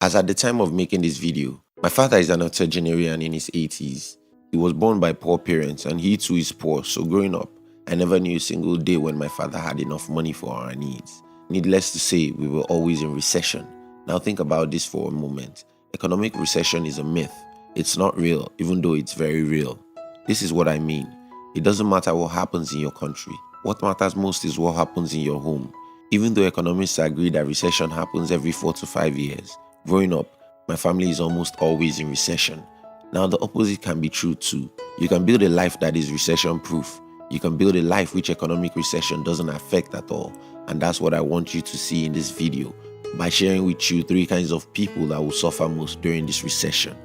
As at the time of making this video, my father is an octogenarian in his 80s. He was born by poor parents and he too is poor, so growing up, I never knew a single day when my father had enough money for our needs. Needless to say, we were always in recession. Now think about this for a moment. Economic recession is a myth. It's not real, even though it's very real. This is what I mean. It doesn't matter what happens in your country. What matters most is what happens in your home. Even though economists agree that recession happens every 4 to 5 years, growing up, my family is almost always in recession. Now the opposite can be true too. You can build a life that is recession proof. You can build a life which economic recession doesn't affect at all. And that's what I want you to see in this video by sharing with you 3 kinds of people that will suffer most during this recession.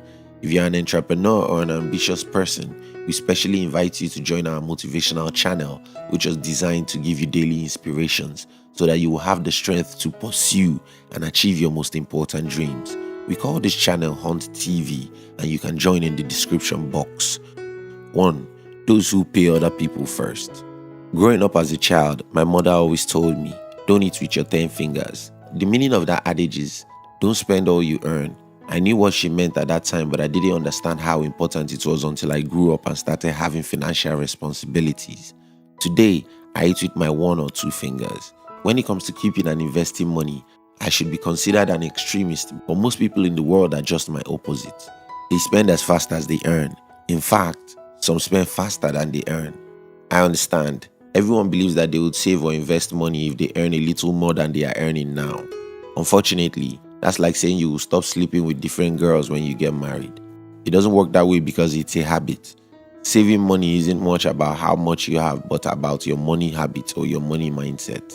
If you're an entrepreneur or an ambitious person, we specially invite you to join our motivational channel, which is designed to give you daily inspirations so that you will have the strength to pursue and achieve your most important dreams. We call this channel Hunt TV, and you can join in the description box. 1. Those who pay other people first. Growing up as a child, my mother always told me, don't eat with your 10 fingers. The meaning of that adage is, don't spend all you earn. I knew what she meant at that time, but I didn't understand how important it was until I grew up and started having financial responsibilities. Today, I eat with my 1 or 2 fingers. When it comes to keeping and investing money, I should be considered an extremist, but most people in the world are just my opposite. They spend as fast as they earn. In fact, some spend faster than they earn. I understand. Everyone believes that they would save or invest money if they earn a little more than they are earning now. Unfortunately, that's like saying you will stop sleeping with different girls when you get married. It doesn't work that way because it's a habit. Saving money isn't much about how much you have, but about your money habit or your money mindset.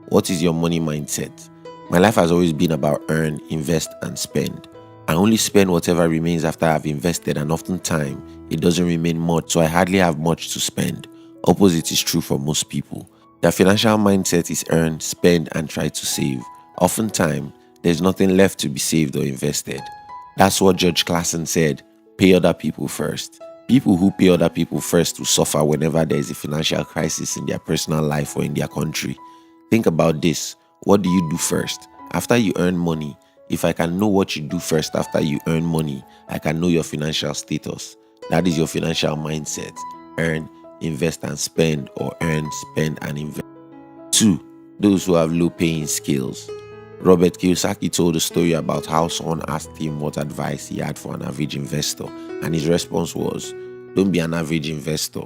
What is your money mindset? My life has always been about earn, invest, and spend. I only spend whatever remains after I've invested, and oftentimes it doesn't remain much, so I hardly have much to spend. Opposite is true for most people. Their financial mindset is earn, spend, and try to save. Oftentimes, there's nothing left to be saved or invested. That's what Judge Classen said, pay other people first. People who pay other people first will suffer whenever there is a financial crisis in their personal life or in their country. Think about this. What do you do first? After you earn money, if I can know what you do first after you earn money, I can know your financial status. That is your financial mindset. Earn, invest and spend, or earn, spend and invest. 2. Those who have low paying skills. Robert Kiyosaki told a story about how someone asked him what advice he had for an average investor, and his response was, don't be an average investor.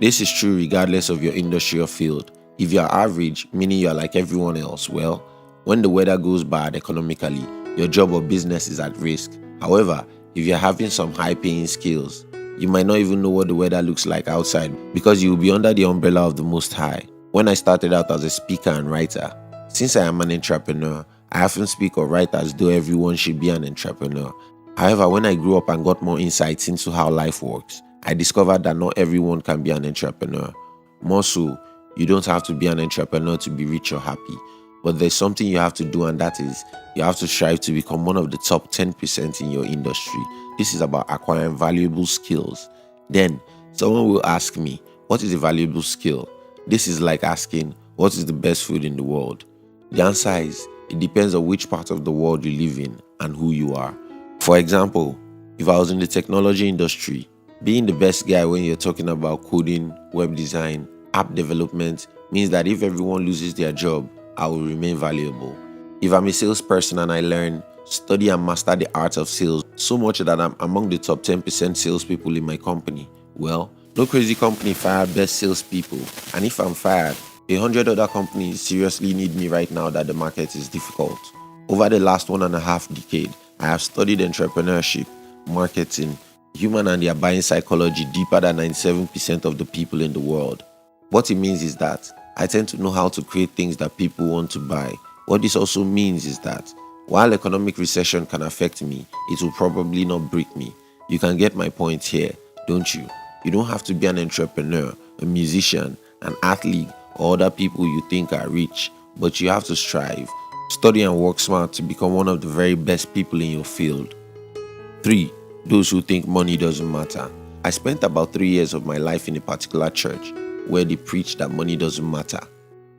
This is true regardless of your industry or field. If you are average, meaning you are like everyone else, well, when the weather goes bad economically, your job or business is at risk. However, if you're having some high-paying skills, you might not even know what the weather looks like outside because you will be under the umbrella of the Most High. When I started out as a speaker and writer, since I am an entrepreneur, I often speak or write as though everyone should be an entrepreneur. However, when I grew up and got more insights into how life works, I discovered that not everyone can be an entrepreneur. More so, you don't have to be an entrepreneur to be rich or happy. But there's something you have to do, and that is, you have to strive to become one of the top 10% in your industry. This is about acquiring valuable skills. Then, someone will ask me, what is a valuable skill? This is like asking, what is the best food in the world? The answer is, it depends on which part of the world you live in and who you are. For example, if I was in the technology industry, being the best guy when you're talking about coding, web design, app development means that if everyone loses their job, I will remain valuable. If I'm a salesperson and I learn, study and master the art of sales so much that I'm among the top 10% salespeople in my company, well, no crazy company fire best salespeople. And if I'm fired, 100 other companies seriously need me right now that the market is difficult. Over the last 1.5 decades, I have studied entrepreneurship, marketing, human and their buying psychology deeper than 97% of the people in the world. What it means is that I tend to know how to create things that people want to buy. What this also means is that while economic recession can affect me, it will probably not break me. You can get my point here, don't you? You don't have to be an entrepreneur, a musician, an athlete, or other people you think are rich, but you have to strive, study and work smart to become one of the very best people in your field. 3. Those who think money doesn't matter. I spent about 3 years of my life in a particular church where they preach that money doesn't matter.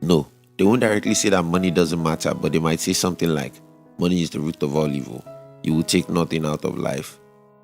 No, they won't directly say that money doesn't matter, but they might say something like, money is the root of all evil. you will take nothing out of life.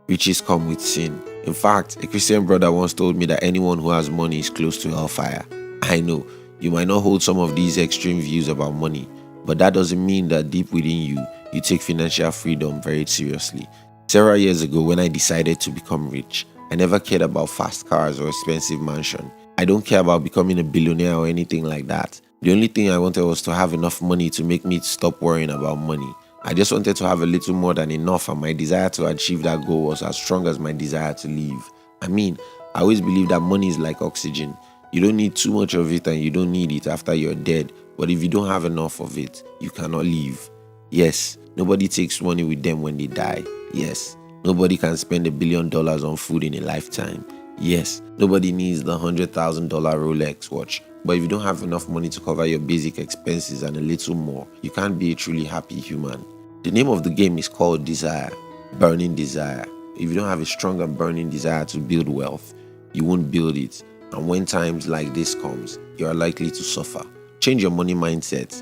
Riches come with sin. In fact, a Christian brother once told me that anyone who has money is close to hellfire. I know, you might not hold some of these extreme views about money, but that doesn't mean that deep within you, you take financial freedom very seriously. Several years ago, when I decided to become rich, I never cared about fast cars or expensive mansion. I don't care about becoming a billionaire or anything like that. The only thing I wanted was to have enough money to make me stop worrying about money. I just wanted to have a little more than enough, and my desire to achieve that goal was as strong as my desire to live. I mean, I always believe that money is like oxygen. You don't need too much of it and you don't need it after you're dead. But if you don't have enough of it, you cannot live. Yes, nobody takes money with them when they die. Yes, nobody can spend $1 billion on food in a lifetime. Yes, nobody needs the $100,000 Rolex watch. But if you don't have enough money to cover your basic expenses and a little more, you can't be a truly happy human. The name of the game is called desire, burning desire. If you don't have a strong and burning desire to build wealth, you won't build it. And when times like this comes, you are likely to suffer. Change your money mindset.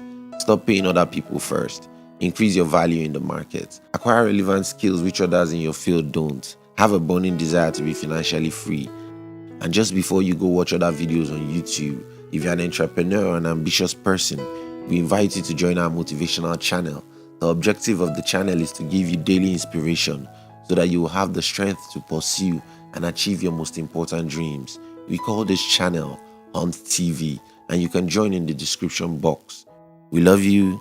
Stop paying other people first. Increase your value in the market. Acquire relevant skills which others in your field don't. Have a burning desire to be financially free. And just before you go watch other videos on YouTube, if you're an entrepreneur or an ambitious person, we invite you to join our motivational channel. The objective of the channel is to give you daily inspiration so that you will have the strength to pursue and achieve your most important dreams. We call this channel Hunt TV, and you can join in the description box. We love you.